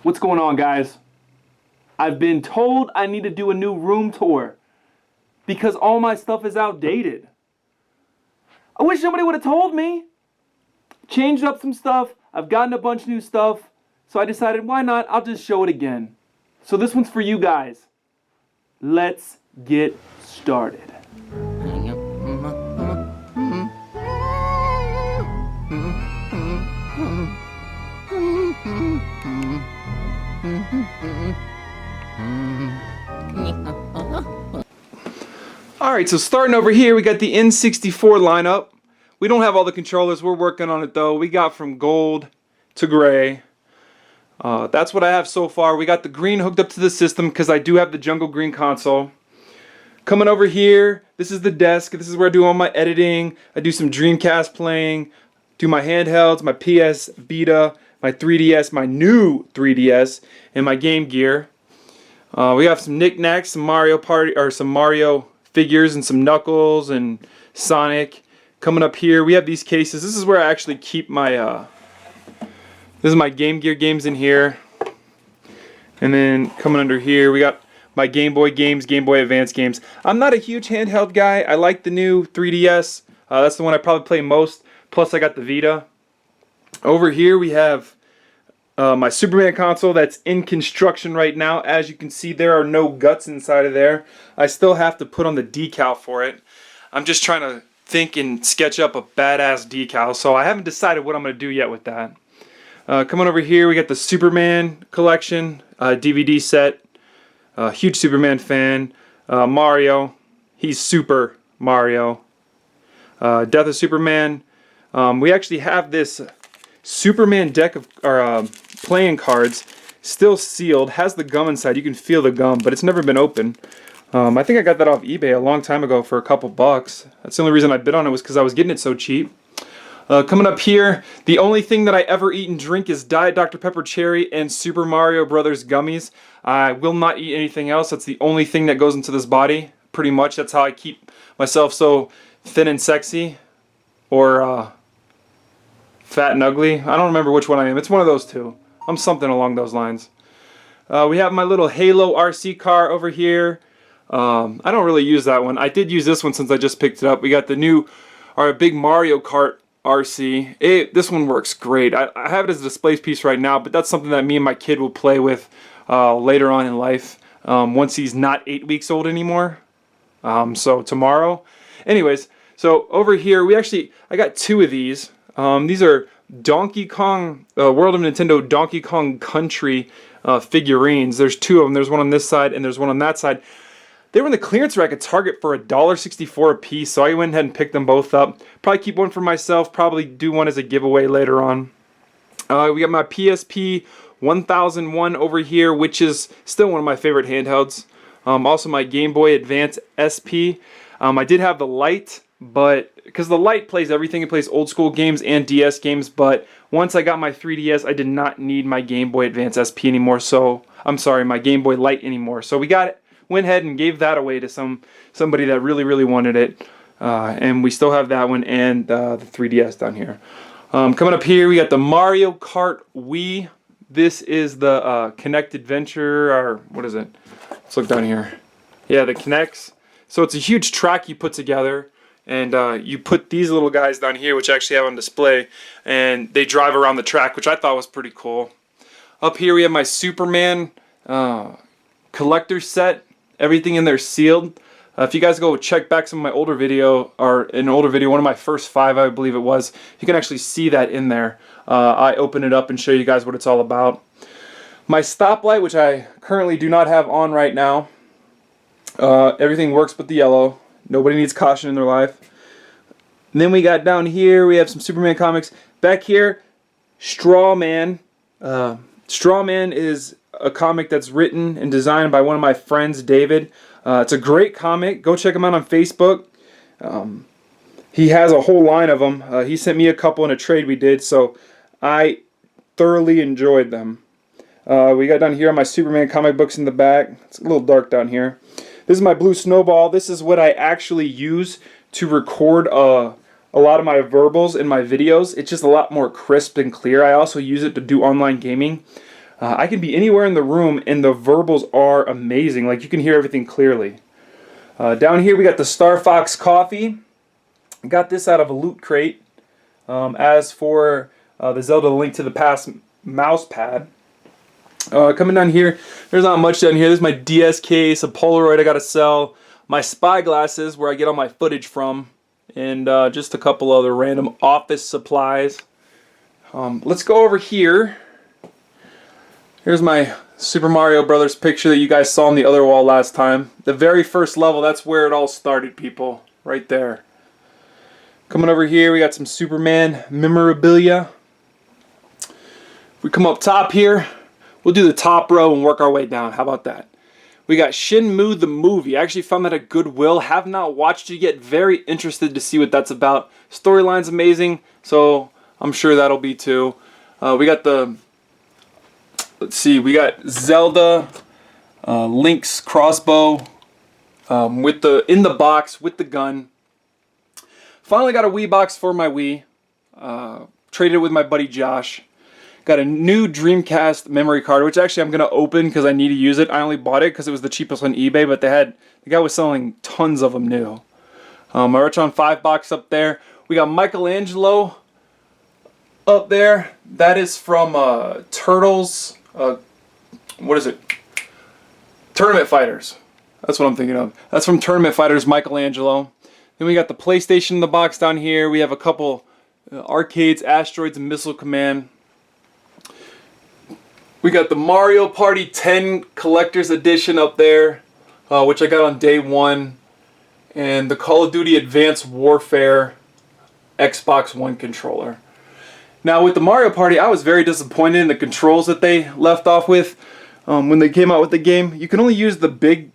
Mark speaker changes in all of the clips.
Speaker 1: What's going on, guys? I've been told I need to do a new room tour because all my stuff is outdated. I wish somebody would have told me. Changed up some stuff. I've gotten a bunch of new stuff. So I decided, why not? I'll just show it again. So this one's for you guys. Let's get started. Alright, so starting over here, we got the N64 lineup. We don't have all the controllers, we're working on it though. We got from gold to gray. That's what I have so far. We got the green hooked up to the system because I do have the jungle green console. Coming over here, this is the desk. This is where I do all my editing. I do some Dreamcast playing, do my handhelds, my PS Vita, my 3DS, my new 3DS, and my Game Gear. We have some knickknacks, some Mario Party, or some Mario figures, and some Knuckles and Sonic. Coming up here, we have these cases. This is where I actually keep my this is my Game Gear games in here. And then coming under here, we got my Game Boy games, Game Boy Advance games. I'm not a huge handheld guy. I like the new 3DS. That's the one I probably play most. Plus I got the Vita. Over here we have my Superman console that's in construction right now. As you can see, there are no guts inside of there. I still have to put on the decal for it. I'm just trying to think and sketch up a badass decal, so I haven't decided what I'm going to do yet with that. Coming over here, we got the Superman collection, DVD set. Huge Superman fan. Mario, he's Super Mario. Death of Superman. We actually have this Superman deck of playing cards, still sealed, has the gum inside. You can feel the gum, but it's never been opened. I think I got that off eBay a long time ago for a couple bucks. That's the only reason I bid on it, was because I was getting it so cheap. Coming up here, the only thing that I ever eat and drink is Diet Dr. Pepper Cherry and Super Mario Brothers gummies. I will not eat anything else. That's the only thing that goes into this body. Pretty much, that's how I keep myself so thin and sexy. Or fat and ugly. I don't remember which one I am. It's one of those two. I'm something along those lines. We have my little Halo RC car over here. I don't really use that one. I did use this one since I just picked it up. We got the new, our big Mario Kart RC. This one works great. I have it as a display piece right now, but that's something that me and my kid will play with later on in life, once he's not 8 weeks old anymore. So tomorrow. Anyways, so over here I got two of these. These are Donkey Kong, World of Nintendo Donkey Kong Country figurines. There's two of them. There's one on this side and there's one on that side. They were in the clearance rack at Target for $1.64 a piece, so I went ahead and picked them both up. Probably keep one for myself, probably do one as a giveaway later on. We got my PSP 1001 over here, which is still one of my favorite handhelds. Also my Game Boy Advance SP. I did have the Lite, but because the Lite plays everything, it plays old school games and DS games, but once I got my 3DS, I did not need my Game Boy Advance SP anymore, so, I'm sorry, my Game Boy Lite anymore. So we got it. Went ahead and gave that away to somebody that really wanted it, and we still have that one and the 3DS down here. Coming up here, we got the Mario Kart Wii. This is the Kinect Adventure, or what is it? Let's look down here. Yeah, the Kinects. So it's a huge track you put together, and you put these little guys down here, which I actually have on display, and they drive around the track, which I thought was pretty cool. Up here we have my Superman collector set. Everything in there sealed. If you guys go check back some of my older video, or an older video, one of my first 5 I believe it was, you can actually see that in there. I open it up and show you guys what it's all about. My stoplight, which I currently do not have on right now. Everything works but the yellow. Nobody needs caution in their life. And then we got down here, we have some Superman comics. Back here, Straw Man. Straw Man is a comic that's written and designed by one of my friends, David. It's a great comic. Go check him out on Facebook. He has a whole line of them. He sent me a couple in a trade we did, so I thoroughly enjoyed them. We got down here my Superman comic books in the back. It's a little dark down here. This is my blue snowball. This is what I actually use to record a lot of my verbals in my videos. It's just a lot more crisp and clear. I also use it to do online gaming. I can be anywhere in the room and the verbals are amazing. Like, you can hear everything clearly. Down here we got the Star Fox coffee. Got this out of a loot crate. As for the Zelda Link to the Past mouse pad. Coming down here, there's not much down here. There's my DS case, a Polaroid I gotta sell, my spy glasses where I get all my footage from, and just a couple other random office supplies. Let's go over here. Here's my Super Mario Brothers picture that you guys saw on the other wall last time. The very first level, that's where it all started, people. Right there. Coming over here, we got some Superman memorabilia. If we come up top here, we'll do the top row and work our way down. How about that? We got Shenmue the movie. I actually found that at Goodwill. Have not watched it yet. Very interested to see what that's about. Storyline's amazing, so I'm sure that'll be too. We got the... Let's see, we got Zelda, Link's crossbow, in the box with the gun. Finally got a Wii box for my Wii. Traded it with my buddy Josh. Got a new Dreamcast memory card, which actually I'm gonna open because I need to use it. I only bought it because it was the cheapest on eBay, but the guy was selling tons of them new. My Retron 5 box up there. We got Michelangelo up there. That is from Turtles. What is it? Tournament Fighters. That's what I'm thinking of. That's from Tournament Fighters, Michelangelo. Then we got the PlayStation in the box down here. We have a couple arcades, Asteroids, and Missile Command. We got the Mario Party 10 Collector's Edition up there, which I got on day one. And the Call of Duty Advanced Warfare Xbox One controller. Now with the Mario Party, I was very disappointed in the controls that they left off with when they came out with the game. You can only use the big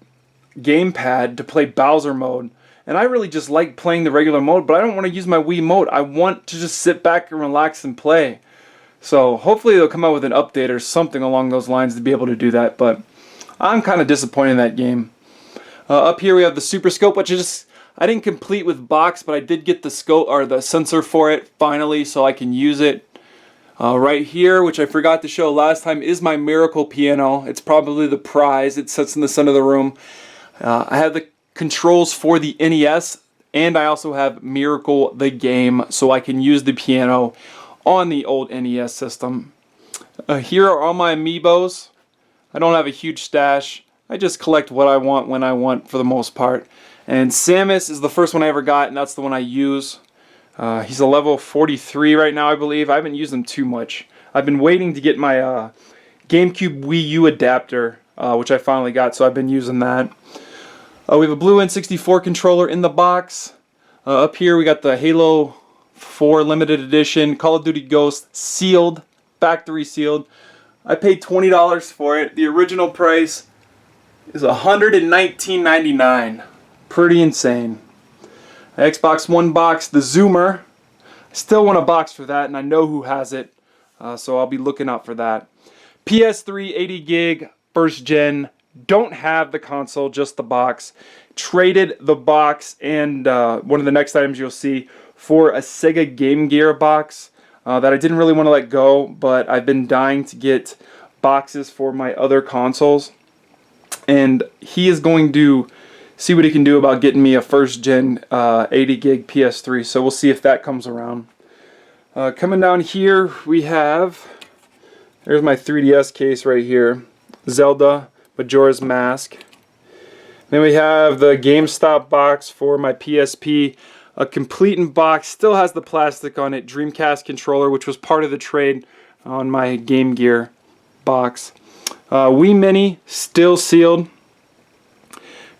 Speaker 1: gamepad to play Bowser mode. And I really just like playing the regular mode, but I don't want to use my Wii mode. I want to just sit back and relax and play. So hopefully they'll come out with an update or something along those lines to be able to do that. But I'm kind of disappointed in that game. Up here we have the Super Scope, which I didn't complete with box, but I did get the scope or the sensor for it finally, so I can use it. Right here, which I forgot to show last time, is my Miracle piano. It's probably the prize. It sits in the center of the room. I have the controls for the NES, and I also have Miracle the game, so I can use the piano on the old NES system. Here are all my amiibos. I don't have a huge stash. I just collect what I want when I want for the most part. And Samus is the first one I ever got, and that's the one I use. He's a level 43 right now, I believe. I haven't used him too much. I've been waiting to get my GameCube Wii U adapter, which I finally got, so I've been using that. We have a blue N64 controller in the box. Up here we got the Halo 4 limited edition Call of Duty Ghost sealed, factory sealed. I paid $20 for it. The original price is $119.99. Pretty insane. Xbox One box, the Zoomer. I still want a box for that, and I know who has it, so I'll be looking out for that. PS3 80 gig, first gen. Don't have the console, just the box. Traded the box and one of the next items you'll see for a Sega Game Gear box that I didn't really want to let go, but I've been dying to get boxes for my other consoles. And he is going to see what he can do about getting me a first gen 80 gig PS3, so we'll see if that comes around. Coming down here we have, there's my 3DS case right here, Zelda Majora's Mask. Then we have the GameStop box for my PSP, a complete in box, still has the plastic on it, Dreamcast controller, which was part of the trade on my Game Gear box. Wii Mini, still sealed.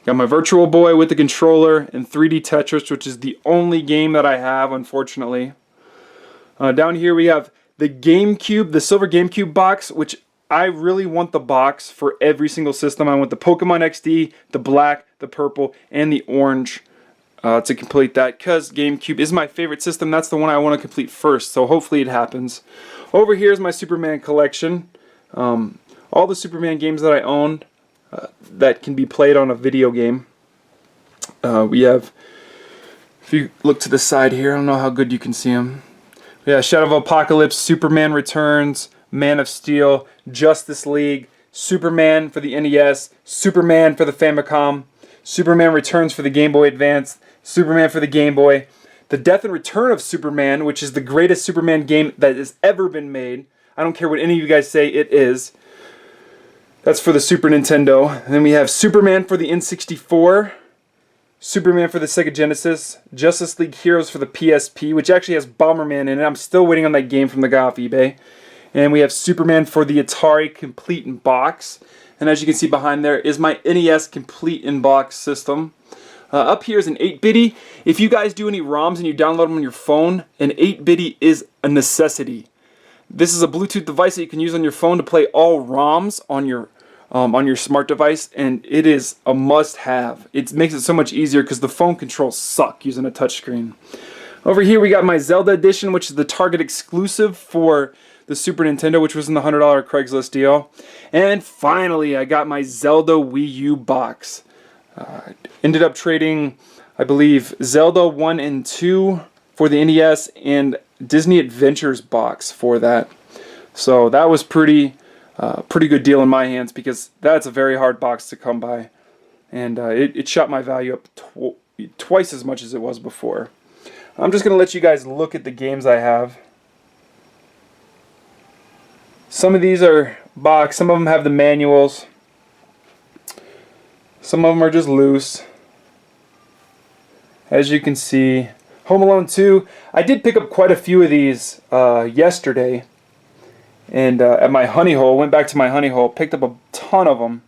Speaker 1: Got my Virtual Boy with the controller and 3D Tetris, which is the only game that I have, unfortunately. Down here we have the GameCube, the silver GameCube box, which I really want the box for every single system. I want the Pokemon XD, the black, the purple, and the orange to complete that, because GameCube is my favorite system. That's the one I want to complete first, so hopefully it happens. Over here is my Superman collection. All the Superman games that I own that can be played on a video game. We have, if you look to the side here, I don't know how good you can see them. Yeah, Shadow of Apocalypse, Superman Returns, Man of Steel, Justice League, Superman for the NES, Superman for the Famicom, Superman Returns for the Game Boy Advance, Superman for the Game Boy, The Death and Return of Superman, which is the greatest Superman game that has ever been made. I don't care what any of you guys say, it is. That's for the Super Nintendo. And then we have Superman for the N64, Superman for the Sega Genesis, Justice League Heroes for the PSP, which actually has Bomberman in it. I'm still waiting on that game from the guy off eBay. And we have Superman for the Atari Complete in Box. And as you can see behind there is my NES Complete in Box system. Up here is an 8-bitty. If you guys do any ROMs and you download them on your phone, an 8-bitty is a necessity. This is a Bluetooth device that you can use on your phone to play all ROMs on your smart device, and it is a must-have. It makes it so much easier because the phone controls suck using a touchscreen. Over here we got my Zelda edition, which is the Target exclusive for the Super Nintendo, which was in the $100 Craigslist deal. And finally, I got my Zelda Wii U box. Ended up trading, I believe, Zelda 1 and 2 for the NES and Disney Adventures box for that. So that was pretty good deal in my hands because that's a very hard box to come by. And it shot my value up twice as much as it was before. I'm just going to let you guys look at the games I have. Some of these are boxed, some of them have the manuals. Some of them are just loose. As you can see, Home Alone 2. I did pick up quite a few of these yesterday. And at my honey hole, went back to my honey hole, picked up a ton of them.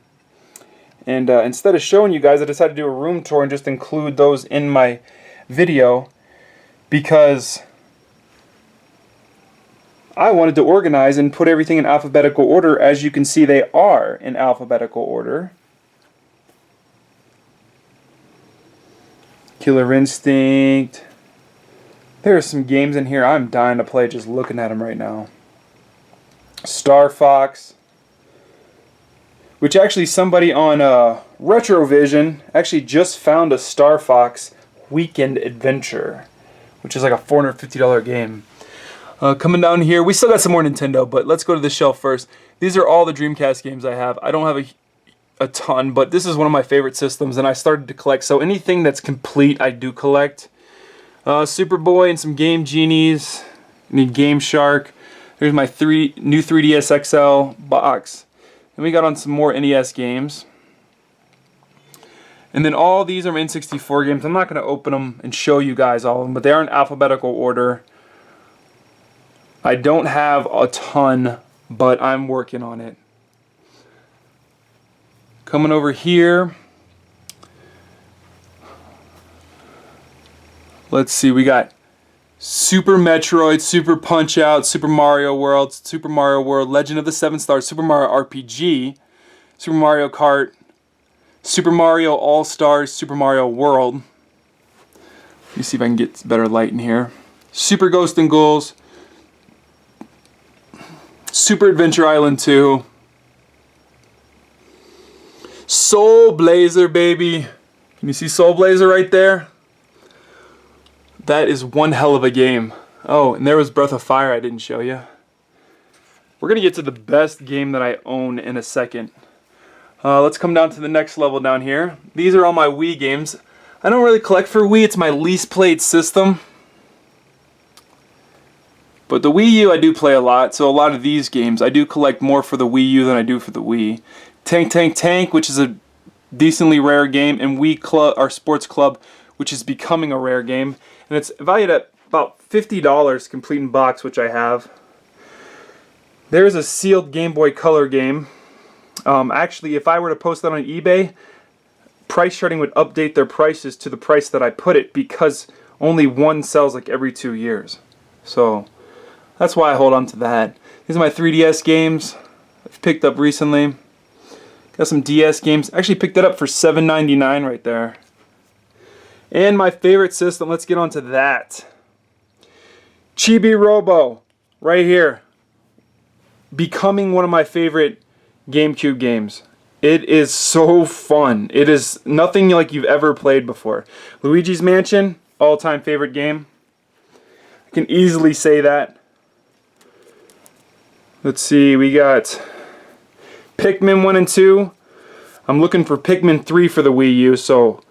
Speaker 1: And instead of showing you guys, I decided to do a room tour and just include those in my video. Because I wanted to organize and put everything in alphabetical order. As you can see, they are in alphabetical order. Killer Instinct. There are some games in here I'm dying to play just looking at them right now. Star Fox. Which actually somebody on Retrovision actually just found a Star Fox Weekend Adventure. Which is like a $450 game. Coming down here, we still got some more Nintendo, but let's go to the shelf first. These are all the Dreamcast games I have. I don't have a ton, but this is one of my favorite systems, and I started to collect. So anything that's complete, I do collect. Superboy and some Game Genies. I need Game Shark. There's my new 3DS XL box. And we got on some more NES games. And then all these are N64 games. I'm not going to open them and show you guys all of them, but they are in alphabetical order. I don't have a ton, but I'm working on it. Coming over here. Let's see, we got Super Metroid, Super Punch-Out, Super Mario World, Super Mario World, Legend of the Seven Stars, Super Mario RPG, Super Mario Kart, Super Mario All-Stars, Super Mario World. Let me see if I can get better light in here. Super Ghost and Ghouls, Super Adventure Island 2, Soul Blazer, baby. Can you see Soul Blazer right there? That is one hell of a game. Oh, and there was Breath of Fire I didn't show you. We're going to get to the best game that I own in a second. Let's come down to the next level down here. These are all my Wii games. I don't really collect for Wii. It's my least played system. But the Wii U I do play a lot, so a lot of these games I do collect more for the Wii U than I do for the Wii. Tank Tank Tank, which is a decently rare game, and Wii Club, our Sports Club, which is becoming a rare game. And it's valued at about $50 complete in box, which I have. There's a sealed Game Boy Color game. Actually, if I were to post that on eBay, Price Charting would update their prices to the price that I put it because only one sells like every 2 years. So that's why I hold on to that. These are my 3DS games I've picked up recently. Got some DS games. Actually picked that up for $7.99 right there. And my favorite system, let's get on to that. Chibi Robo, right here. Becoming one of my favorite GameCube games. It is so fun. It is nothing like you've ever played before. Luigi's Mansion, all-time favorite game. I can easily say that. Let's see, we got Pikmin 1 and 2. I'm looking for Pikmin 3 for the Wii U, so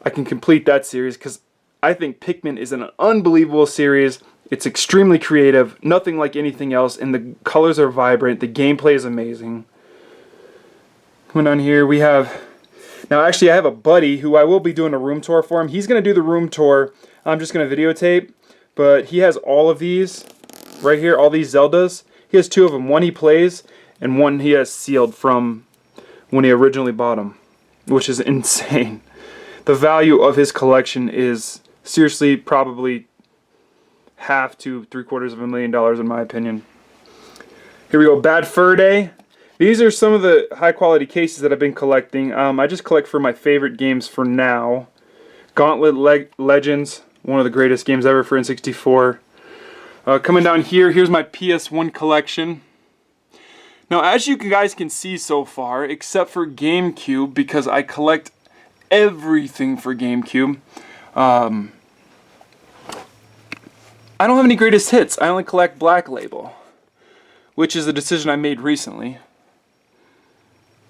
Speaker 1: I can complete that series, because I think Pikmin is an unbelievable series. It's extremely creative, nothing like anything else, and the colors are vibrant, the gameplay is amazing. Coming down here, we have... Now, actually, I have a buddy who I will be doing a room tour for him. He's going to do the room tour. I'm just going to videotape, but he has all of these right here, all these Zeldas. He has two of them. One he plays, and one he has sealed from when he originally bought them, which is insane. The value of his collection is seriously probably half to $750,000 in my opinion. Here we go, Bad Fur Day. These are some of the high quality cases that I've been collecting. I just collect for my favorite games for now. Gauntlet Legends, one of the greatest games ever for N64. Coming down here, here's my PS1 collection. Now, as you guys can see so far, except for GameCube, because I collect everything for GameCube, I don't have any greatest hits. I only collect Black Label, which is a decision I made recently.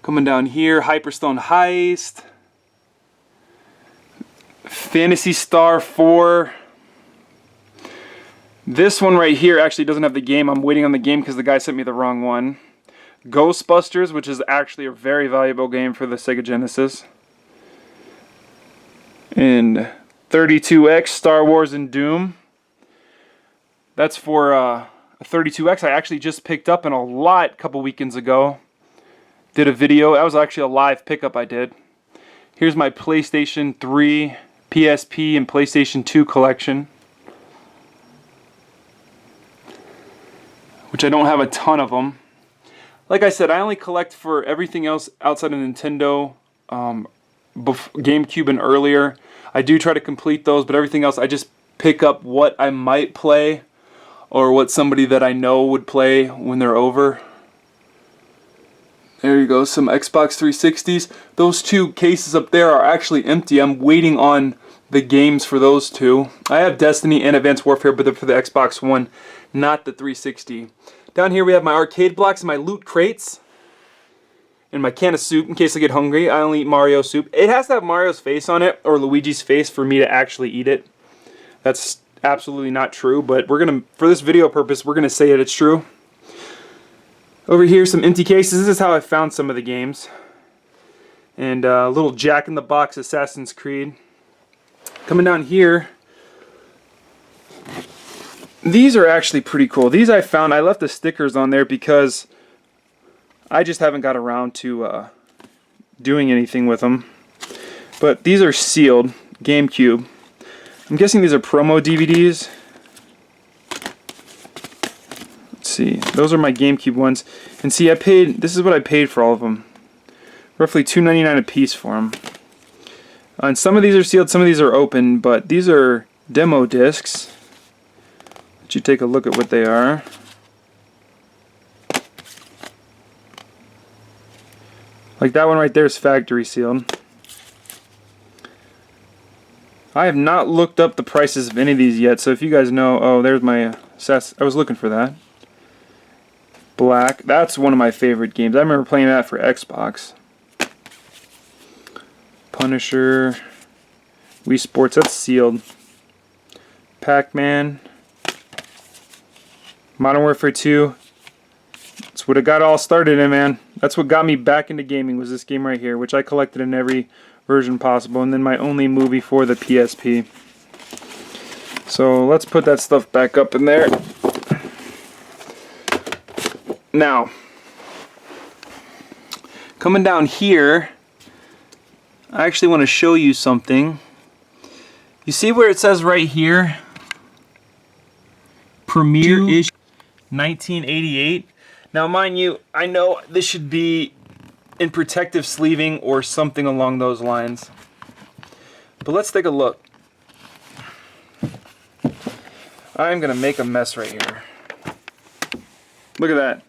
Speaker 1: Coming down here, Hyperstone Heist, Phantasy Star 4. This one right here actually doesn't have the game. I'm waiting on the game because the guy sent me the wrong one. Ghostbusters, which is actually a very valuable game for the Sega Genesis. And 32X, Star Wars and Doom. That's for a 32X I actually just picked up in a lot a couple weekends ago. Did a video. That was actually a live pickup I did. Here's my PlayStation 3, PSP, and PlayStation 2 collection, which I don't have a ton of them. Like I said, I only collect for everything else outside of Nintendo, GameCube and earlier. I do try to complete those, but everything else I just pick up what I might play or what somebody that I know would play when they're over. There you go, some Xbox 360s. Those two cases up there are actually empty. I'm waiting on the games for those two. I have Destiny and Advanced Warfare, but they're for the Xbox One, not the 360. Down here we have my arcade blocks and my loot crates. And my can of soup in case I get hungry. I only eat Mario soup. It has to have Mario's face on it or Luigi's face for me to actually eat it. That's absolutely not true, but we're gonna, for this video purpose, we're gonna say it's true. Over here, some empty cases. This is how I found some of the games. And a little Jack-in-the-Box Assassin's Creed. Coming down here, these are actually pretty cool. These I found, I left the stickers on there because I just haven't got around to doing anything with them. But these are sealed, GameCube. I'm guessing these are promo DVDs. Let's see, those are my GameCube ones. And see, I paid, this is what I paid for all of them. Roughly $2.99 a piece for them. And some of these are sealed, some of these are open, but these are demo discs. Let you take a look at what they are. Like that one right there is factory sealed. I have not looked up the prices of any of these yet, so if you guys know, oh, there's my I was looking for that. Black, that's one of my favorite games. I remember playing that for Xbox. Punisher, Wii Sports, that's sealed. Pac-Man, Modern Warfare 2. That's what it got all started in, man. That's what got me back into gaming, was this game right here, which I collected in every version possible, and then my only movie for the PSP. So let's put that stuff back up in there. Now, coming down here, I actually want to show you something. You see where it says right here, Premiere Issue 1988? Now, mind you, I know this should be in protective sleeving or something along those lines. But let's take a look. I'm going to make a mess right here. Look at that.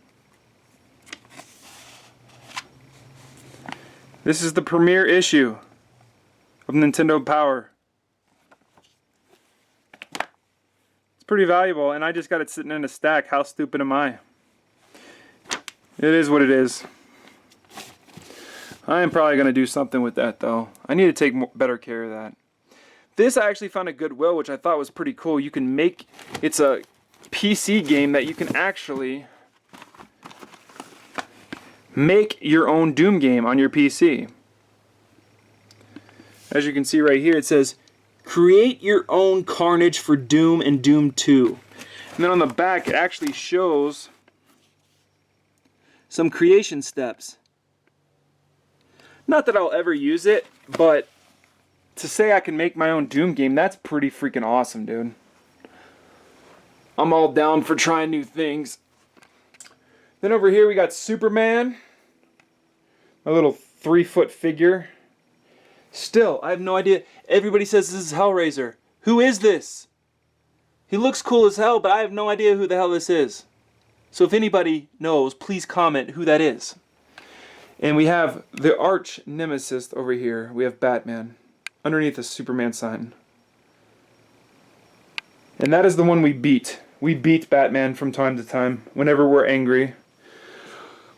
Speaker 1: This is the premiere issue of Nintendo Power. It's pretty valuable, and I just got it sitting in a stack. How stupid am I? It is what it is. I am probably going to do something with that though. I need to take better care of that. This I actually found at Goodwill, which I thought was pretty cool. You can make, it's a PC game that you can actually make your own Doom game on your PC. As you can see right here, it says, create your own Carnage for Doom and Doom 2. And then on the back, it actually shows some creation steps. Not that I'll ever use it, but to say I can make my own Doom game, that's pretty freaking awesome, dude. I'm all down for trying new things. Then over here we got Superman. A little 3-foot figure. Still, I have no idea. Everybody says this is Hellraiser. Who is this? He looks cool as hell, but I have no idea who the hell this is. So if anybody knows, please comment who that is. And we have the arch nemesis over here. We have Batman underneath the Superman sign. And that is the one we beat. We beat Batman from time to time whenever we're angry.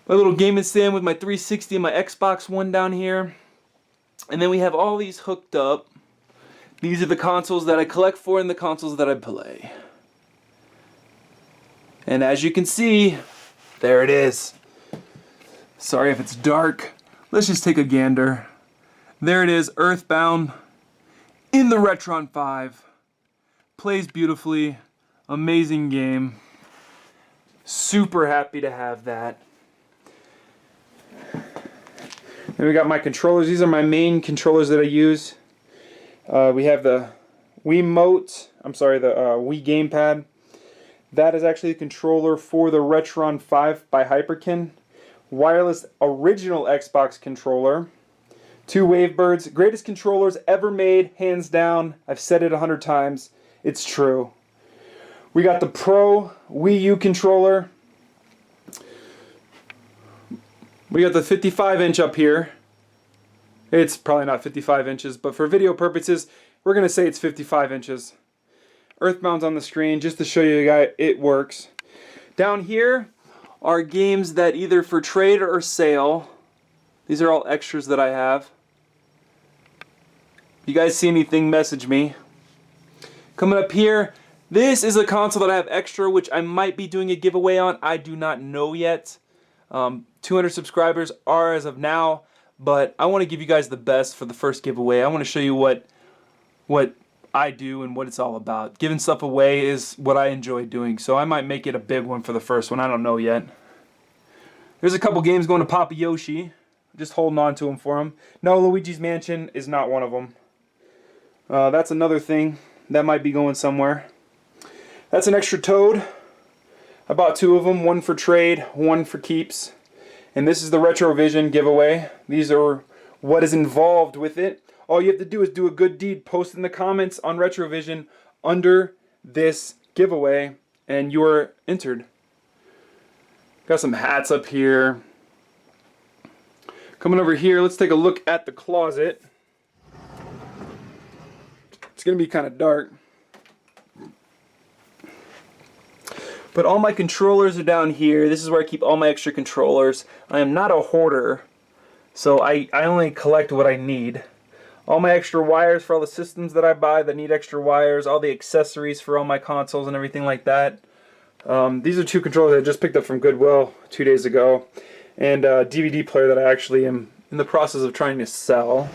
Speaker 1: My little gaming stand with my 360 and my Xbox One down here. And then we have all these hooked up. These are the consoles that I collect for and the consoles that I play. And as you can see, there it is. Sorry if it's dark. Let's just take a gander. There it is, Earthbound in the Retron 5. Plays beautifully. Amazing game. Super happy to have that. Then we got my controllers. These are my main controllers that I use. We have the Wii gamepad. That is actually the controller for the Retron 5 by Hyperkin. Wireless original Xbox controller. 2 Wavebirds. Greatest controllers ever made, hands down. I've said it 100 times. It's true. We got the Pro Wii U controller. We got the 55-inch up here. It's probably not 55 inches, but for video purposes, we're going to say it's 55 inches. Earthbound's on the screen just to show you guys it works. Down here are games that either for trade or sale. These are all extras that I have. If you guys see anything, message me. Coming up here, this is a console that I have extra, which I might be doing a giveaway on. I do not know yet. 200 subscribers are as of now, but I want to give you guys the best for the first giveaway. I want to show you what I do and what it's all about. Giving stuff away is what I enjoy doing, so I might make it a big one for the first one. I don't know yet. There's a couple games going to Papa Yoshi. Just holding on to them for him. No, Luigi's Mansion is not one of them. That's another thing that might be going somewhere. That's an extra Toad. I bought 2 of them, one for trade, one for keeps. And this is the Retrovision giveaway. These are what is involved with it. All you have to do is do a good deed, post in the comments on Retrovision under this giveaway, and you're entered. Got some hats up here. Coming over here, let's take a look at the closet. It's going to be kind of dark. But all my controllers are down here. This is where I keep all my extra controllers. I am not a hoarder, so I only collect what I need. All my extra wires for all the systems that I buy that need extra wires, all the accessories for all my consoles and everything like that. These are 2 controllers I just picked up from Goodwill 2 days ago. And a DVD player that I actually am in the process of trying to sell.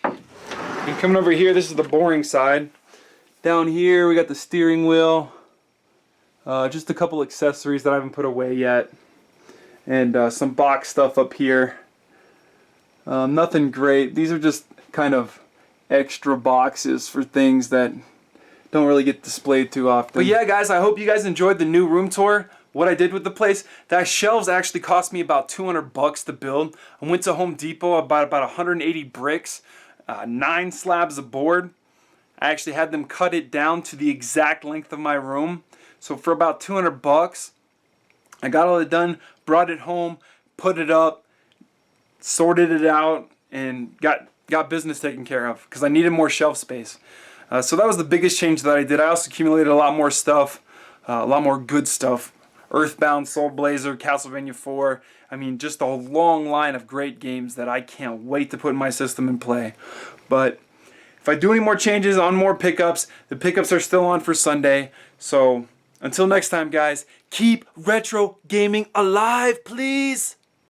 Speaker 1: And coming over here, this is the boring side. Down here we got the steering wheel, just a couple accessories that I haven't put away yet, and some box stuff up here. Nothing great. These are just kind of extra boxes for things that don't really get displayed too often. But yeah guys, I hope you guys enjoyed the new room tour. What I did with the place. That shelves actually cost me about 200 bucks to build. I went to Home Depot, I bought about 180 bricks, 9 slabs of board. I actually had them cut it down to the exact length of my room. So for about 200 bucks, I got all it done, brought it home, put it up, sorted it out, and got business taken care of because I needed more shelf space. So that was the biggest change that I did. I also accumulated a lot more stuff, a lot more good stuff Earthbound, Soul Blazer, Castlevania 4. I mean, just a long line of great games that I can't wait to put in my system and play. But if I do any more changes on more pickups, the pickups are still on for Sunday. So until next time, guys, keep retro gaming alive, please.